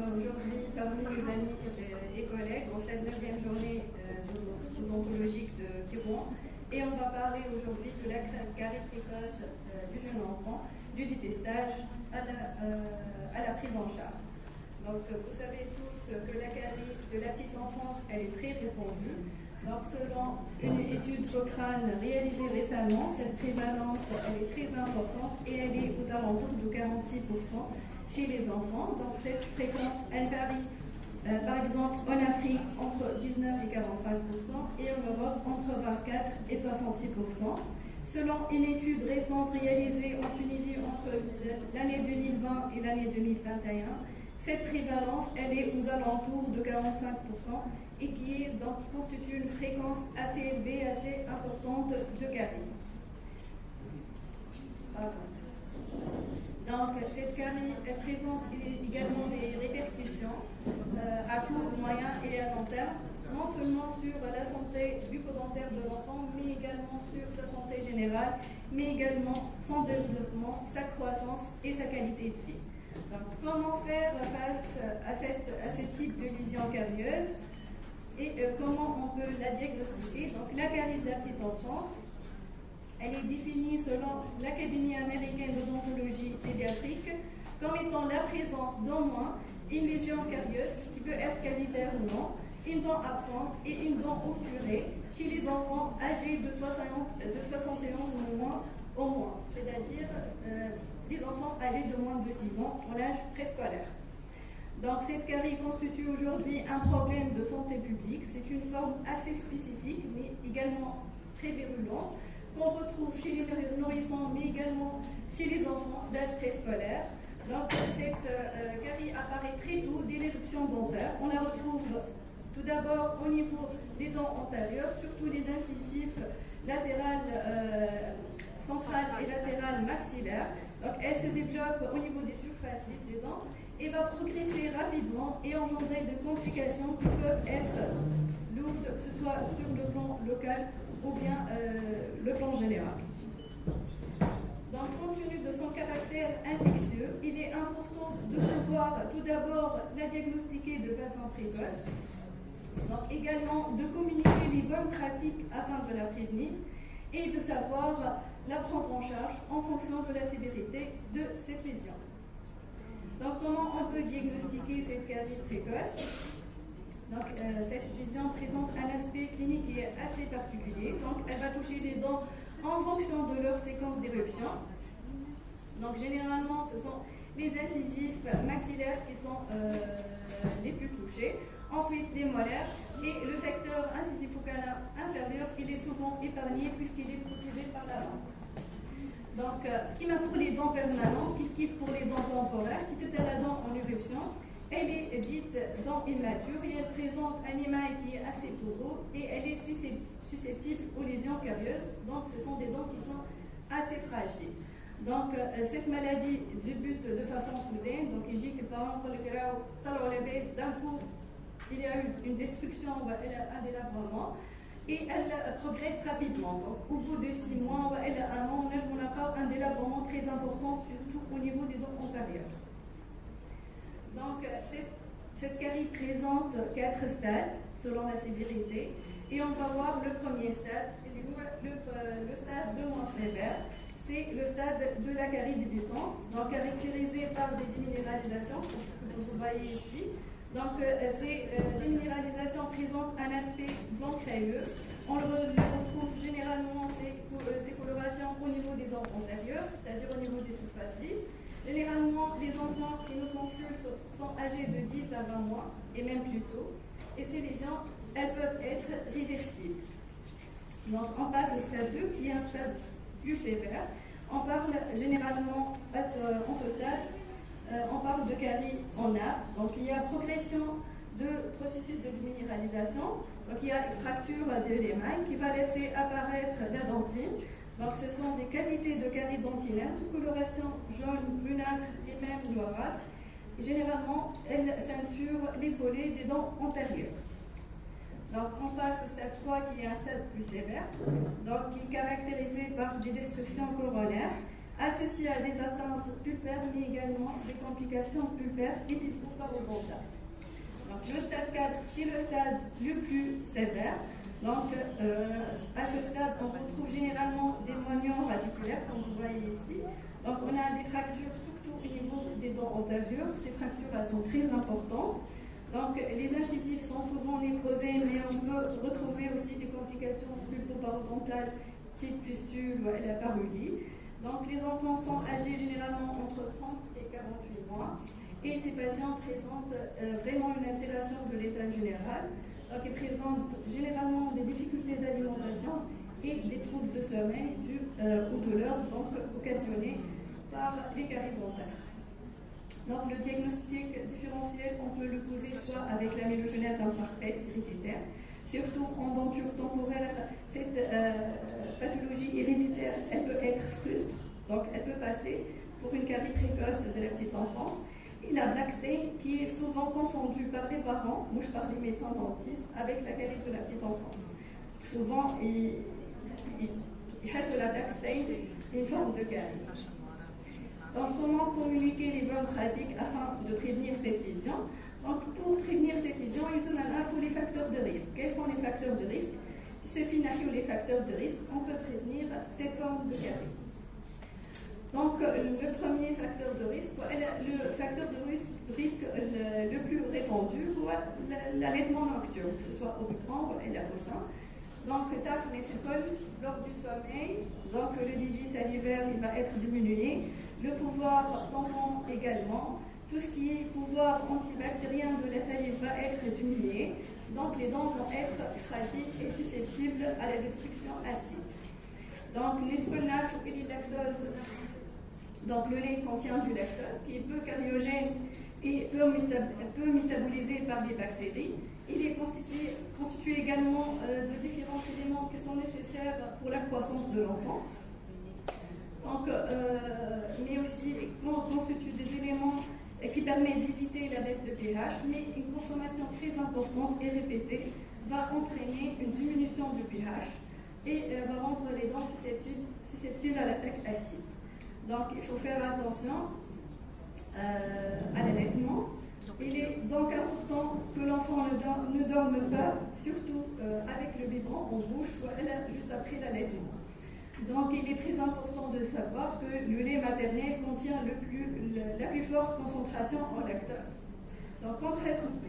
aujourd'hui parmi mes amis et collègues dans cette 9e journée odontologique de Rouen. Et on va parler aujourd'hui de la carie précoce du jeune enfant, du dépistage à la prise en charge. Donc vous savez tous que la carie de la petite enfance, elle est très répandue. Donc selon une étude Cochrane réalisée récemment, cette prévalence elle est très importante et elle est aux alentours de 46% chez les enfants. Donc cette fréquence, elle varie par exemple en Afrique entre 19 et 45% et en Europe entre 24 et 66%. Selon une étude récente réalisée en Tunisie entre l'année 2020 et l'année 2021, cette prévalence, elle est aux alentours de 45% et qui constitue une fréquence assez élevée, assez importante de carie. Donc, cette carie présente également des répercussions à court, moyen et à long terme, non seulement sur la santé bucco-dentaire de l'enfant, mais également sur sa santé générale, mais également son développement, sa croissance et sa qualité de vie. Donc, comment faire face à ce type de lésion carieuse et comment on peut la diagnostiquer? Donc, la carie de la petite enfance, elle est définie selon l'Académie américaine d'odontologie pédiatrique comme étant la présence d'au moins une lésion carieuse qui peut être cavillaire ou non, une dent absente et une dent obturée chez les enfants âgés de 71 ou moins, au moins, c'est-à-dire des enfants âgés de moins de 6 ans en âge préscolaire. Donc cette carie constitue aujourd'hui un problème de santé publique. C'est une forme assez spécifique, mais également très virulente, qu'on retrouve chez les nourrissons, mais également chez les enfants d'âge préscolaire. Donc cette carie apparaît très tôt dès l'éruption dentaire. On la retrouve tout d'abord au niveau des dents antérieures, surtout les incisives latérales, centrales et latérales maxillaires. Donc elle se développe au niveau des surfaces lisses des dents et va progresser rapidement et engendrer des complications qui peuvent être lourdes, que ce soit sur le plan local ou bien le plan général. Donc, compte tenu de son caractère infectieux, il est important de pouvoir tout d'abord la diagnostiquer de façon précoce, donc également de communiquer les bonnes pratiques afin de la prévenir et de savoir la prendre en charge en fonction de la sévérité de cette lésion. Donc, comment on peut diagnostiquer cette carie précoce? Donc, cette lésion présente un aspect clinique qui est assez particulier. Donc, elle va toucher les dents en fonction de leur séquence d'éruption. Donc, généralement, ce sont les incisives maxillaires qui sont les plus touchées. Ensuite, les molaires et le secteur incisif-canal inférieur, il est souvent épargné puisqu'il est protégé par la langue. Donc, qui m'a pour les dents permanentes, qui pour les dents temporaires, qui était la dent en éruption. Elle est dite dent immature et elle présente un émail qui est assez poreux et elle est susceptible aux lésions carieuses. Donc, ce sont des dents qui sont assez fragiles. Donc, cette maladie débute de façon soudaine. Donc, il dit que par exemple, d'un coup, il y a eu une destruction, un délabrement et elle progresse rapidement. Donc, au bout de 6 mois, elle a un délabrement très important, surtout au niveau des dents antérieures. Donc, cette carie présente 4 stades selon la sévérité et on va voir le premier stade, le stade le moins sévère, c'est le stade de la carie débutante, donc caractérisé par des déminéralisations, que vous voyez ici. Donc, ces déminéralisations présentent un aspect blanc crayeux. On retrouve généralement ces colorations au niveau des dents antérieures, c'est-à-dire au niveau des surfaces lisses. Généralement, les enfants qui nous consultent sont âgés de 10 à 20 mois, et même plus tôt. Et ces lésions, elles peuvent être réversibles. Donc, on passe au stade 2, qui est un stade plus sévère. On parle généralement, en ce stade, on parle de carie en nappe. Donc, il y a progression de processus de déminéralisation. Donc, il y a fracture de l'émail qui va laisser apparaître la dentine. Donc, ce sont des cavités de carie dentinaire de coloration jaune, brunâtre et même noirâtre. Généralement, elles ceinturent les pollets des dents antérieures. Donc, on passe au stade 3 qui est un stade plus sévère, donc qui est caractérisé par des destructions coronaires. associées à des atteintes pulpaires, mais également des complications pulpaires et bucco-parodontales. Donc, le stade 4, c'est le stade le plus sévère. Donc, à ce stade, on retrouve généralement des moignons radiculaires, comme vous voyez ici. Donc, on a des fractures surtout au niveau des dents antérieures. Ces fractures, elles sont très importantes. Donc, les incisives sont souvent nécrosées, mais on peut retrouver aussi des complications pulpo-parodontales, type fistule ou la parodie. Donc, les enfants sont âgés généralement entre 30 et 48 mois. Et ces patients présentent vraiment une altération de l'état général. Donc, ils présentent généralement des difficultés d'alimentation et des troubles de sommeil dus aux douleurs donc occasionnées par les caries dentaires. Donc, le diagnostic différentiel, on peut le poser soit avec la mélogenèse imparfaite héréditaire, surtout en denture temporaire. Cette pathologie héréditaire, elle peut être frustre, donc elle peut passer pour une carie précoce de la petite enfance. Et la black stain qui est souvent confondue par les parents, moi je parle des médecins dentistes, avec la carie de la petite enfance. Souvent, ils restent la black stain une forme de carie. Donc, comment communiquer les bonnes pratiques afin de prévenir cette lésion? Donc, pour prévenir cette lésion, il faut les facteurs de risque. Quels sont les facteurs de risque? Il suffit d'ajouter les facteurs de risque, on peut prévenir cette forme de carie. Donc, le premier facteur de risque, le facteur de risque le plus répandu, c'est l'allaitement nocturne, que ce soit au biberon ou au sein. Donc, TAF vésicole lors du sommeil, donc le débit salivaire il va être diminué, le pouvoir tampon également, tout ce qui est pouvoir antibactérien de la salive va être diminué, donc les dents vont être fragiles et susceptibles à la destruction acide. Donc, l'escolnaf et les lactoses. Donc, le lait contient du lactose qui est peu cariogène et peu métabolisé par les bactéries. Il est constitué également de différents éléments qui sont nécessaires pour la croissance de l'enfant. Donc, mais aussi constitue des éléments qui permettent d'éviter la baisse de pH, mais une consommation très importante et répétée va entraîner une diminution du pH et va rendre les dents susceptibles à l'attaque acide. Donc, il faut faire attention à l'allaitement. Il est donc important que l'enfant ne dorme pas, surtout avec le biberon en bouche, juste après l'allaitement. Donc, il est très important de savoir que le lait maternel contient la plus forte concentration en lactose. Donc,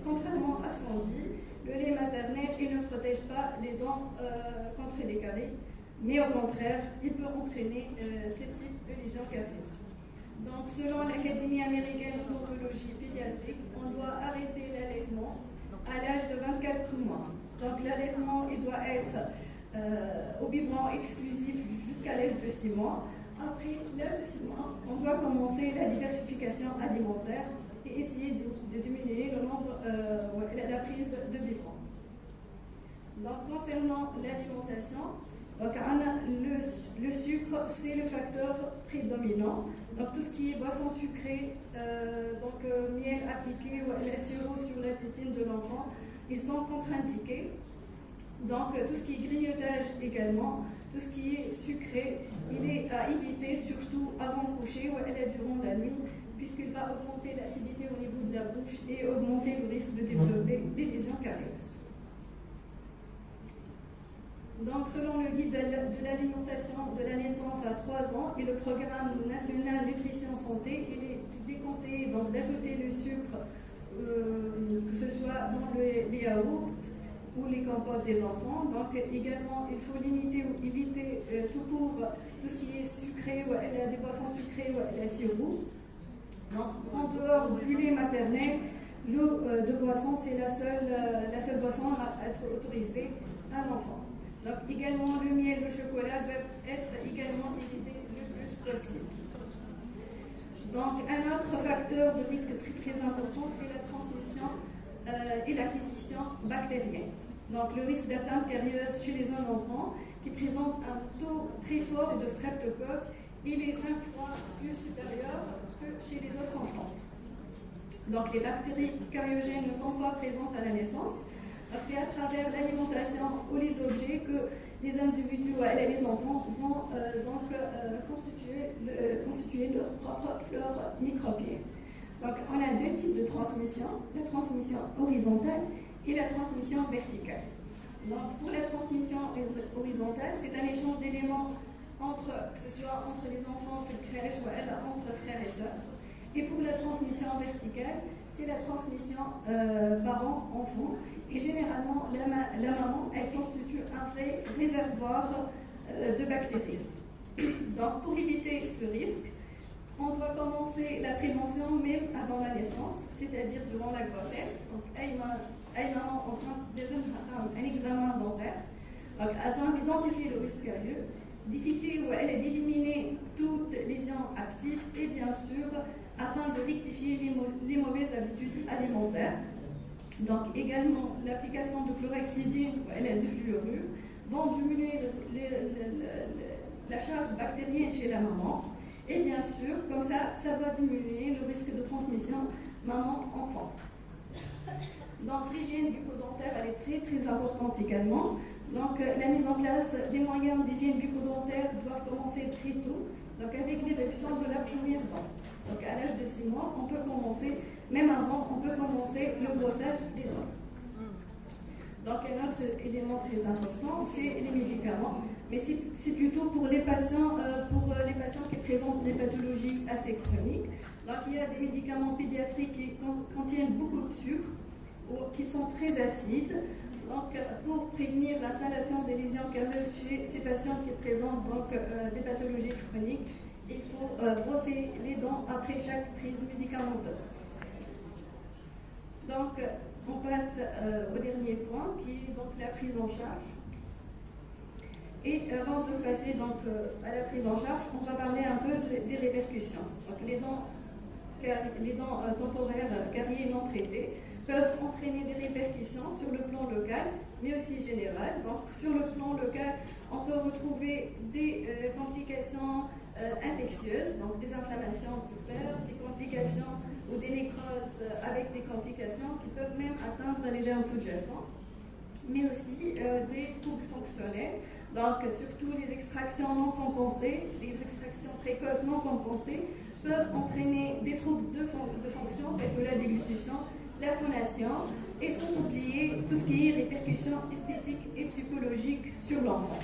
contrairement à ce qu'on dit, le lait maternel il ne protège pas les dents contre les caries, mais au contraire, il peut entraîner ce type de lésion carieuse. Donc, selon l'Académie américaine d'odontologie pédiatrique, on doit arrêter l'allaitement à l'âge de 24 mois. Donc, l'allaitement, il doit être au biberon exclusif jusqu'à l'âge de 6 mois. Après l'âge de 6 mois, on doit commencer la diversification alimentaire et essayer de diminuer le nombre, la prise de biberon. Donc, concernant l'alimentation, donc, le sucre, c'est le facteur prédominant. Donc, tout ce qui est boisson sucrée, miel appliqué ou la sirop sur la tétine de l'enfant, ils sont contre-indiqués. Donc, tout ce qui est grignotage également, tout ce qui est sucré, il est à éviter surtout avant le coucher ou durant la nuit, puisqu'il va augmenter l'acidité au niveau de la bouche et augmenter le risque de développer des lésions carieuses. Donc, selon le guide de l'alimentation de la naissance à 3 ans et le programme national nutrition santé, il est déconseillé d'ajouter le sucre, que ce soit dans les yaourts ou les compotes des enfants. Donc, également, il faut limiter ou éviter tout court tout ce qui est sucré, ou des boissons sucrées ou la sirop. Donc, en dehors du lait maternel, l'eau de boisson, c'est la seule boisson à être autorisée à l'enfant. Donc, également, le miel, le chocolat doivent être également évités le plus possible. Donc, un autre facteur de risque très important, c'est la transmission et l'acquisition bactérienne. Donc, le risque d'atteinte carieuse chez les jeunes enfants qui présentent un taux très fort de streptocoque, il est 5 fois plus supérieur que chez les autres enfants. Donc, les bactéries cariogènes ne sont pas présentes à la naissance. C'est à travers l'alimentation ou les objets que les individus et les enfants vont constituer leur propre flore microbienne. Donc, on a deux types de transmission, la transmission horizontale et la transmission verticale. Donc, pour la transmission horizontale, c'est un échange d'éléments que ce soit entre les enfants, entre frères et sœurs. Et pour la transmission verticale, c'est la transmission parent-enfant. Et généralement, la maman, elle constitue un vrai réservoir de bactéries. Donc, pour éviter ce risque, on doit commencer la prévention même avant la naissance, c'est-à-dire durant la grossesse. Donc, une maman enceinte un examen dentaire, donc, afin d'identifier le risque carieux, d'éviter ou d'éliminer toute lésion active et bien sûr afin de rectifier les mauvaises habitudes alimentaires. Donc également l'application de chlorhexidine ou de fluorure vont diminuer la charge bactérienne chez la maman et bien sûr comme ça va diminuer le risque de transmission maman-enfant. Donc l'hygiène bucco-dentaire elle est très très importante également. Donc la mise en place des moyens d'hygiène bucco-dentaire doivent commencer très tôt, donc avec l'éruption de la première dent. Donc à l'âge de 6 mois, on peut commencer, même avant, on peut commencer le brossage des dents. Donc un autre élément très important, c'est les médicaments, mais c'est plutôt pour les patients qui présentent des pathologies assez chroniques. Donc il y a des médicaments pédiatriques qui contiennent beaucoup de sucre ou qui sont très acides. Donc, pour prévenir l'installation des lésions carieuses chez ces patients qui présentent donc, des pathologies chroniques, il faut brosser les dents après chaque prise médicamenteuse. Donc, on passe au dernier point qui est donc la prise en charge. Et avant de passer donc, à la prise en charge, on va parler un peu des répercussions. Donc, les dents temporaires cariées non traitées peuvent entraîner des répercussions sur le plan local, mais aussi général. Donc, sur le plan local, on peut retrouver des complications infectieuses, donc des inflammations pulpaires, des complications ou des nécroses avec des complications qui peuvent même atteindre les germes sous-jacents, mais aussi des troubles fonctionnels, donc surtout les extractions non compensées, les extractions précoces non compensées peuvent entraîner des troubles de fonction tels que la déglutition, la phonation, et sans oublier tout ce qui est répercussions esthétiques et psychologiques sur l'enfant.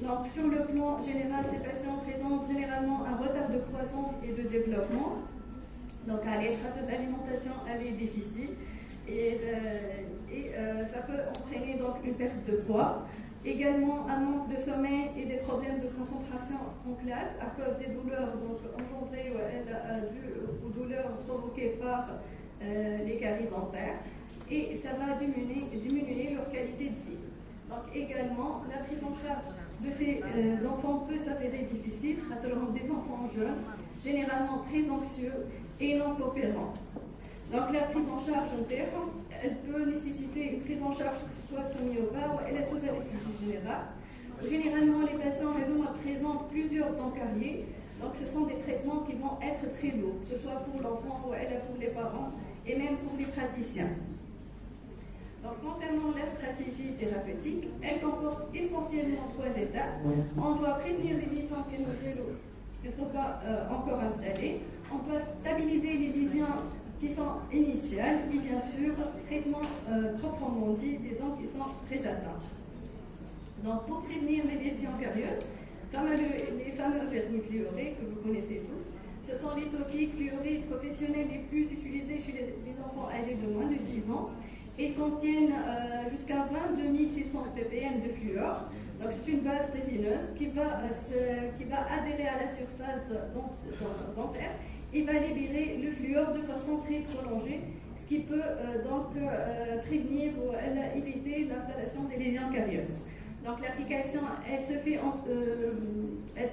Donc, sur le plan général, ces patients présentent généralement un retard de croissance et de développement. Donc, l'alimentation elle est difficile et ça peut entraîner donc une perte de poids. Également, un manque de sommeil et des problèmes de concentration en classe à cause des douleurs engendrées dues aux douleurs provoquées par les caries dentaires, et ça va diminuer leur qualité de vie. Donc également, la prise en charge de ces enfants peut s'avérer difficile, des enfants jeunes, généralement très anxieux et non coopérants. Donc la prise en charge interne, elle peut nécessiter une prise en charge soit semi-opaque ou électroanesthésie générale. Généralement, les patients présentent plusieurs dents cariées. Donc, ce sont des traitements qui vont être très lourds, que ce soit pour l'enfant ou pour les parents et même pour les praticiens. Donc, concernant la stratégie thérapeutique, elle comporte essentiellement 3 étapes. On doit prévenir les lésions qui ne sont pas encore installées. On doit stabiliser les lésions qui sont initiales et bien sûr, traitement proprement dit des dents qui sont très atteintes. Donc, pour prévenir les lésions carieuses, comme les fameux vernis fluorés que vous connaissez tous, ce sont les topiques fluorés professionnels les plus utilisés chez les enfants âgés de moins de 6 ans et contiennent jusqu'à 22 600 ppm de fluor. Donc c'est une base résineuse qui va adhérer à la surface dentaire et va libérer le fluor de façon très prolongée, ce qui peut prévenir ou éviter l'installation des lésions carieuses. Donc l'application, elle se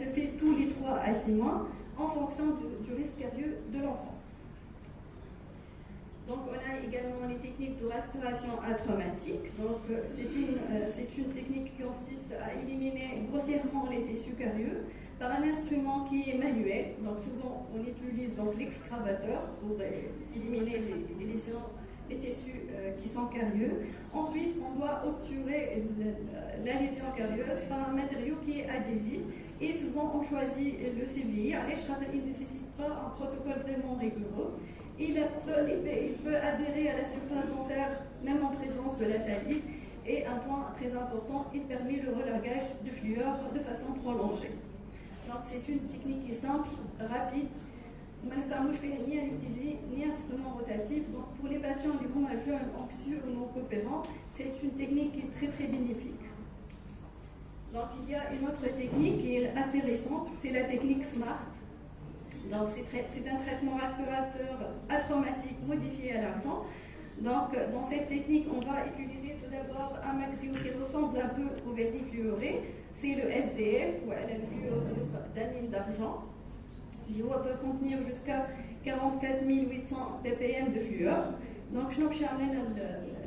fait tous les 3 à 6 mois en fonction du risque carieux de l'enfant. Donc on a également les techniques de restauration atraumatique. Donc c'est une technique qui consiste à éliminer grossièrement les tissus carieux par un instrument qui est manuel. Donc souvent on utilise l'excavateur pour éliminer les lésions les tissus qui sont carieux. Ensuite, on doit obturer la lésion carieuse par un matériau qui est adhésif. Et souvent, on choisit le CVI. Il ne nécessite pas un protocole vraiment rigoureux. Il peut adhérer à la surface dentaire, même en présence de la salive. Et un point très important, il permet le relargage de fluor de façon prolongée. Donc, c'est une technique qui est simple, rapide. On ne fait ni anesthésie, ni instrument rotatif. Donc, pour les patients les moins jeunes, anxieux ou non coopérants, c'est une technique qui est très, très bénéfique. Donc, il y a une autre technique qui est assez récente, c'est la technique SMART. Donc, c'est un traitement restaurateur atraumatique modifié à l'argent. Donc, dans cette technique, on va utiliser tout d'abord un matériau qui ressemble un peu au vernis fluoré. C'est le SDF, ou le fluorure d'amine d'argent. L'IO peut contenir jusqu'à 44 800 ppm de fluor. Donc, le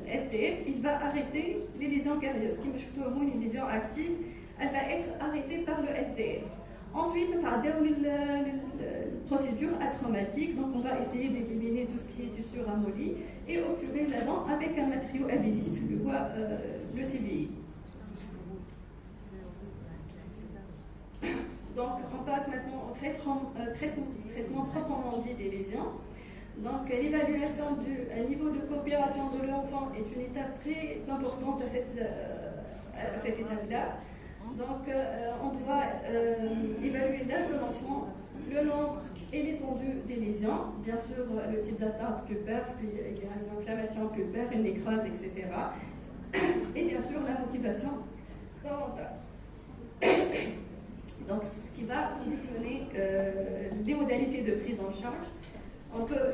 SDF, il va arrêter les lésions carieuses, qui me une lésion active, elle va être arrêtée par le SDF. Ensuite, on va une procédure atraumatique, donc on va essayer d'éliminer tout ce qui est tissu ramolli et obturer la dent avec un matériau adhésif, le CVI. Donc, on passe maintenant au traitement proprement dit des lésions. Donc, l'évaluation du niveau de coopération de l'enfant est une étape très importante à cette étape-là. Donc, on doit évaluer l'âge de l'enfant, le nombre et l'étendue des lésions, bien sûr le type d'atteinte pulpaire, parce qu'il y a une inflammation pulpaire, une nécrose, etc. Et bien sûr la motivation parentale. Donc, ce qui va conditionner les modalités de prise en charge. On peut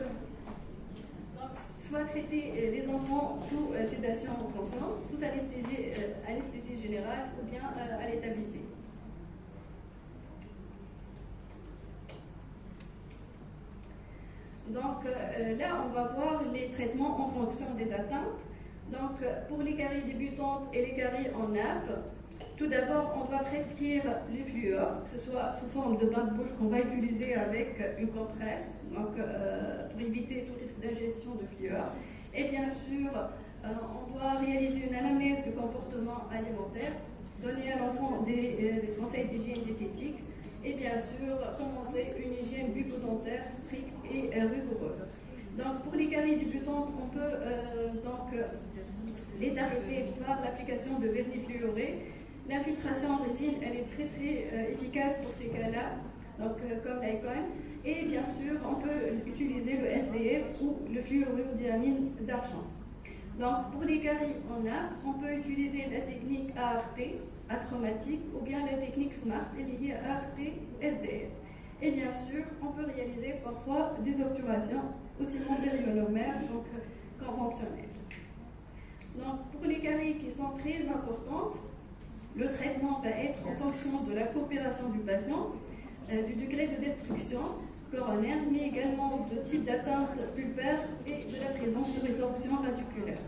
soit traiter les enfants sous sédation consciente, sous anesthésie générale ou bien à l'état vigile. Donc là, on va voir les traitements en fonction des atteintes. Donc pour les caries débutantes et les caries en nappe, tout d'abord, on va prescrire les fluor, que ce soit sous forme de bain de bouche qu'on va utiliser avec une compresse, donc pour éviter tout risque d'ingestion de fluor. Et bien sûr, on doit réaliser une anamnèse de comportement alimentaire, donner à l'enfant des conseils d'hygiène diététique et bien sûr commencer une hygiène bucco-dentaire stricte et rigoureuse. Donc pour les caries débutantes, on peut les arrêter par l'application de vernis fluoré. L'infiltration en résine, elle est très très efficace pour ces cas-là, donc comme l'icône. Et bien sûr, on peut utiliser le SDF ou le fluorodiamine d'argent. Donc pour les caries en nappe, on peut utiliser la technique ART, atraumatique, ou bien la technique SMART, liée à ART SDF. Et bien sûr, on peut réaliser parfois des obturations aussi non périonomères, donc conventionnelles. Donc pour les caries qui sont très importantes, le traitement va être en fonction de la coopération du patient, du degré de destruction coronaire, mais également de type d'atteinte pulpaire et de la présence de résorption radiculaire.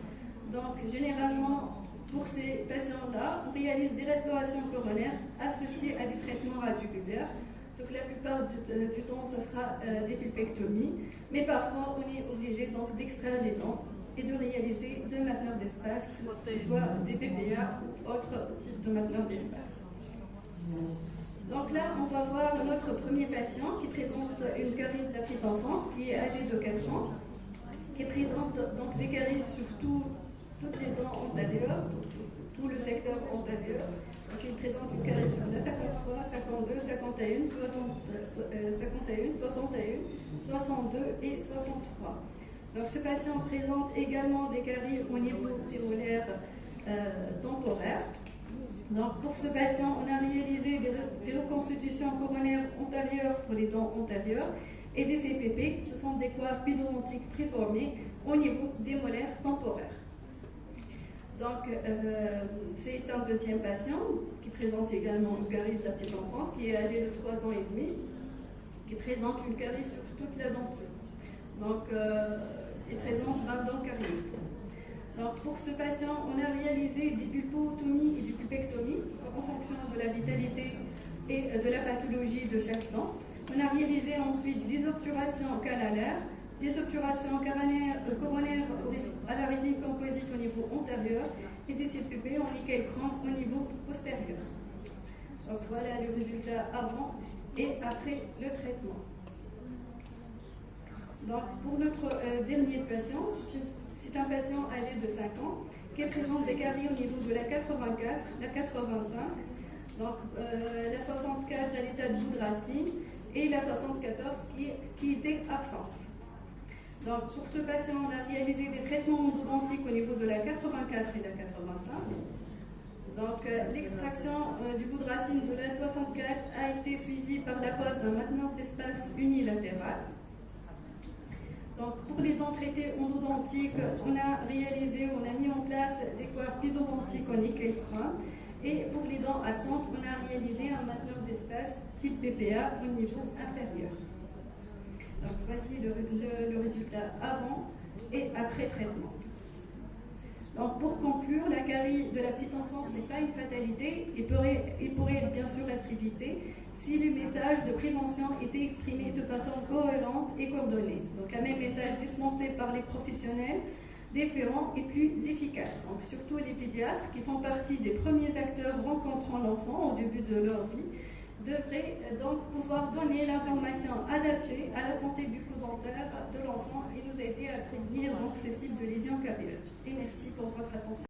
Donc, généralement, pour ces patients-là, on réalise des restaurations coronaires associées à des traitements radiculaires. Donc, la plupart du temps, ce sera des pulpectomies, mais parfois, on est obligé donc d'extraire les dents et de réaliser des mainteneurs d'espace, que ce soit des PPA ou autres types de mainteneurs d'espace. Donc là, on va voir notre premier patient qui présente une carie de la petite enfance, qui est âgée de 4 ans, qui présente donc des caries sur toutes les dents antérieures, tout le secteur antérieur. Donc il présente une carie sur la 53, 52, 51, 61, 62 et 63. Donc ce patient présente également des caries au niveau des molaires temporaires. Donc pour ce patient, on a réalisé des reconstitutions coronaires antérieures pour les dents antérieures et des CPP, ce sont des coiffes pédodontiques préformées au niveau des molaires temporaires. Donc c'est un deuxième patient qui présente également une carie de la petite enfance, qui est âgé de 3 ans et demi, qui présente une carie sur toute la denture. Donc il présente 20 dents cariées. Donc pour ce patient, on a réalisé des pulpotomies et des pulpectomies en fonction de la vitalité et de la pathologie de chaque dent. On a réalisé ensuite des obturations canalaires des obturations coronaires à la résine composite au niveau antérieur et des CPP en nickel chrome au niveau postérieur. Donc voilà le résultat avant et après le traitement. Donc pour notre dernier patient, c'est un patient âgé de 5 ans qui présente des caries au niveau de la 84, la 85, donc la 64 à l'état de bout de racine et la 74 qui était absente. Donc pour ce patient, on a réalisé des traitements endodontiques au niveau de la 84 et la 85. Donc l'extraction du bout de racine de la 64 a été suivie par la pose d'un mainteneur d'espace unilatéral. Donc pour les dents traitées endodontiques, on a mis en place des coiffes pédodontiques en nickel chrome. Et pour les dents absentes, on a réalisé un mainteneur d'espace type PPA au niveau inférieur. Donc voici le résultat avant et après traitement. Donc pour conclure, la carie de la petite enfance n'est pas une fatalité et pourrait bien sûr être évitée si les messages de prévention étaient exprimés de façon cohérente et coordonnée. Donc un même message dispensé par les professionnels différents et plus efficaces. Donc surtout les pédiatres qui font partie des premiers acteurs rencontrant l'enfant au début de leur vie devraient donc pouvoir donner l'information adaptée à la santé bucco-dentaire de l'enfant et nous aider à prévenir donc ce type de lésions capillaires. Et merci pour votre attention.